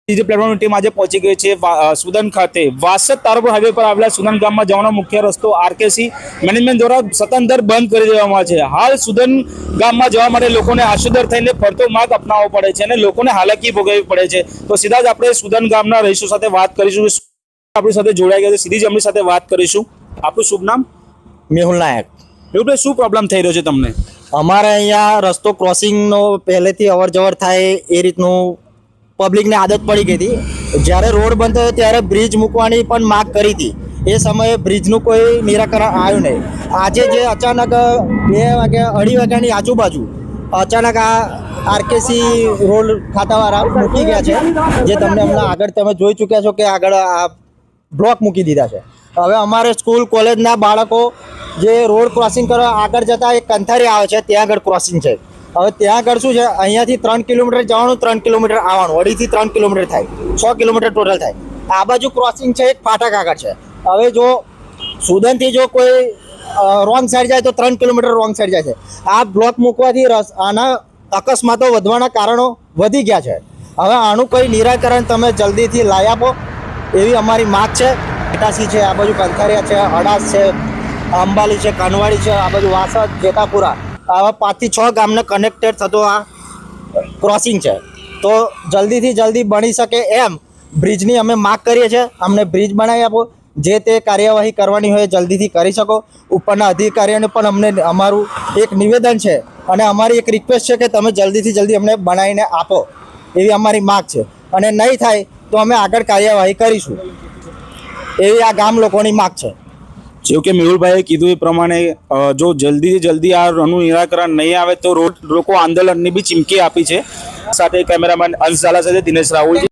જે પ્લેટફોર્મની ટીમ આજે પહોંચી ગઈ છે સુદન ખાતે વાસદ તારાપુર હાઈવે પર આવેલા સુદન ગામમાં જવાનો મુખ્ય રસ્તો આરકેસી મેનેજમેન્ટ દ્વારા સત્તાંતર બંધ કરી દેવામાં છે। હાલ સુદન ગામમાં જવા માટે લોકોને આશુદર થઈને ફરતો માર્ગ અપનાવવો પડે છે અને લોકોને હાલાકી ભોગવવી પડે છે। તો સીધા જ આપણે સુદન ગામના રહીશો સાથે વાત કરીશું। આપણી સાથે જોડાઈ ગયા છે, સીધી જ એમની સાથે વાત કરીશું। આપણું શુભ નામ? મેહુલ નાયક। એવું શું પ્રોબ્લેમ થઈ રહ્યો છે તમને? અમારે અહીંયા રસ્તો ક્રોસિંગનો પહેલેથી અવર જવર થાય એ રીતનું પબ્લિકને આદત પડી ગઈ હતી। જ્યારે રોડ બંધ થયો ત્યારે બ્રિજ મૂકવાની પણ માંગ કરી હતી, એ સમયે બ્રિજનું કોઈ નિરાકરણ આવ્યું નહીં। આજે જે અચાનક 2 વાગ્યા 2:30 વાગ્યાની આજુબાજુ અચાનક આ આરકેસી રોડ ખાતાવાળા મૂકી ગયા છે, જે તમને હમણાં આગળ તમે જોઈ ચૂક્યા છો કે આગળ આ બ્લોક મૂકી દીધા છે। હવે અમારે સ્કૂલ કોલેજના બાળકો જે રોડ ક્રોસિંગ કરવા આગળ જતા એક કંથારી આવે છે, ત્યાં આગળ ક્રોસિંગ છે। હવે ત્યાં આગળ શું છે, અહીંયાથી 3 કિલોમીટર જવાનું, 3 કિલોમીટર આવવાનું, 2.5 થી 3 કિલોમીટર થાય, 6 કિલોમીટર ટોટલ થાય। આ બાજુ ક્રોસિંગ છે, એક ફાટક આગળ છે। હવે જો સુદનથી જો કોઈ રોંગ સાઈડ જાય તો 3 કિલોમીટર રોંગ સાઈડ જાય છે। આ બ્લોક મૂકવાથી આના અકસ્માતો વધવાના કારણો વધી ગયા છે। હવે આનું કોઈ નિરાકરણ તમે જલ્દીથી લાવી આપો એવી અમારી માગ છે। એટાસી છે, આ બાજુ કંથારિયા છે, અડાસ છે, અંબાલી છે, કાનવાડી છે, આ બાજુ વાસદ, જેતાપુરા, આવા 5 થી 6 ગામને કનેક્ટેડ થતો આ ક્રોસિંગ છે। તો જલ્દીથી જલ્દી બની શકે એમ બ્રિજની અમે માગ કરીએ છીએ। અમને બ્રિજ બનાવી આપો, જે તે કાર્યવાહી કરવાની હોય જલ્દીથી કરી શકો। ઉપરના અધિકારીઓને પણ અમને અમારું એક નિવેદન છે અને અમારી એક રિક્વેસ્ટ છે કે તમે જલ્દીથી જલ્દી અમને બનાવીને આપો એવી અમારી માગ છે, અને નહીં થાય તો અમે આગળ કાર્યવાહી કરીશું એવી આ ગામ લોકોની માગ છે। જેવું કે મેહુલભાઈએ કીધું એ પ્રમાણે જો જલ્દીથી જલ્દી આનું નિરાકરણ નહીં આવે તો રોડ રોકો આંદોલનની બી ચીમકી આપી છે। સાથે કેમેરામેન અંશ ઝાલા સાથે દિનેશ રાહુલ।